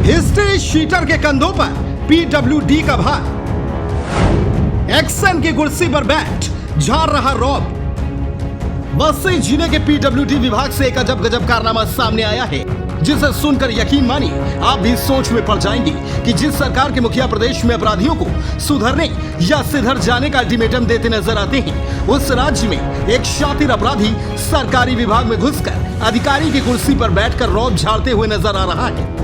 History sheeter के कंधों पर पीडब्ल्यूडी का भार, एक्शन की कुर्सी पर बैठ झाड़ रहा रौब। बस्ती जिले के पीडब्ल्यूडी विभाग से एक अजब गजब कारनामा सामने आया है, जिसे सुनकर यकीन मानिए आप भी सोच में पड़ जाएंगे कि जिस सरकार के मुखिया प्रदेश में अपराधियों को सुधरने या सिधर जाने का अल्टीमेटम देते नजर आते हैं, उस राज्य में एक शातिर अपराधी सरकारी विभाग में घुसकर अधिकारी की कुर्सी पर बैठकर रौब झाड़ते हुए नजर आ रहा है।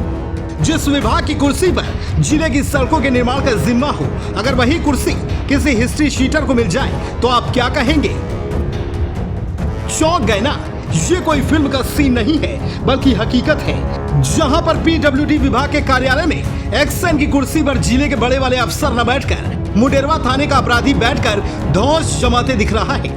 जिस विभाग की कुर्सी पर जिले की सड़कों के निर्माण का जिम्मा हो, अगर वही कुर्सी किसी हिस्ट्री शीटर को मिल जाए तो आप क्या कहेंगे? चौंक गए ना? ये कोई फिल्म का सीन नहीं है बल्कि हकीकत है, जहां पर पीडब्ल्यूडी विभाग के कार्यालय में एक्शन की कुर्सी पर जिले के बड़े वाले अफसर न बैठकर मुडेरवा थाने का अपराधी बैठकर धौंस जमाते दिख रहा है,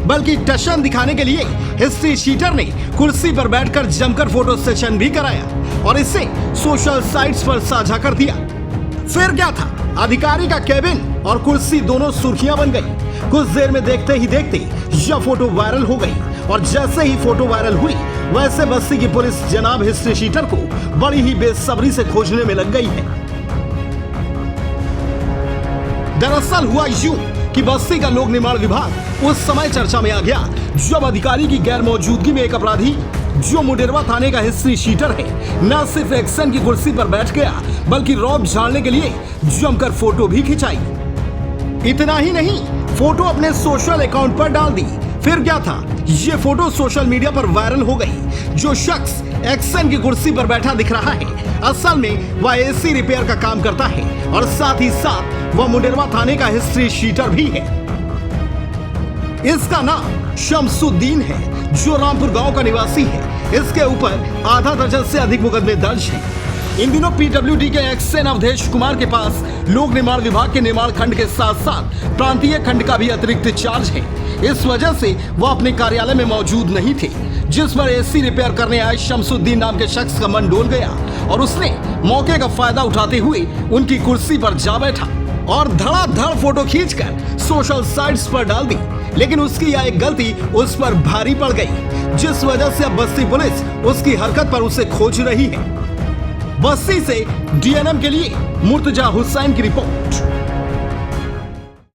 बल्कि टशन दिखाने के लिए हिस्ट्री शीटर ने कुर्सी पर बैठकर जमकर फोटो सेशन भी कराया और इसे सोशल साइट्स पर साझा कर दिया। फिर क्या था, अधिकारी का केबिन और कुर्सी दोनों सुर्खियां बन गई। कुछ देर में देखते ही देखते यह फोटो वायरल हो गई और जैसे ही फोटो वायरल हुई वैसे बस्ती की पुलिस जनाब हिस्ट्री शीटर को बड़ी ही बेसब्री से खोजने में लग गई है। दरअसल हुआ यूं कि बस्ती का लोक निर्माण विभाग उस समय चर्चा में आ गया जब अधिकारी की गैर मौजूदगी में एक अपराधी जो मुडेरवा थाने का हिस्ट्री शीटर है, न सिर्फ एक्शन की कुर्सी पर बैठ गया बल्कि रौब झाड़ने के लिए जमकर फोटो भी खिंचाई। इतना ही नहीं, फोटो अपने सोशल अकाउंट पर डाल दी। फिर क्या था, ये फोटो सोशल मीडिया पर वायरल हो गई। जो शख्स एक्शन की कुर्सी पर बैठा दिख रहा है, असल में वह एसी रिपेयर का काम करता है और साथ ही साथ वह मुडेरवा थाने का हिस्ट्री शीटर भी है। इसका नाम शमसुद्दीन है, जो रामपुर गांव का निवासी है। इसके ऊपर आधा दर्जन से अधिक मुकदमे दर्ज हैं। इन दिनों पीडब्ल्यूडी के एक्सएन अवधेश कुमार के पास लोक निर्माण विभाग के निर्माण खंड के साथ साथ प्रांतीय खंड का भी अतिरिक्त चार्ज है। इस वजह से वह अपने कार्यालय में मौजूद नहीं थे, जिस पर एसी रिपेयर करने आए शमसुद्दीन नाम के शख्स का मन डोल गया और उसने मौके का फायदा उठाते हुए उनकी कुर्सी पर जा बैठा और धड़ाधड़ फोटो खींचकर सोशल साइट्स पर डाल दी। लेकिन उसकी यह एक गलती उस पर भारी पड़ गई, जिस वजह से अब बस्ती पुलिस उसकी हरकत पर उसे खोज रही है। बस्ती से डीएनएम के लिए मुर्तजा हुसैन की रिपोर्ट।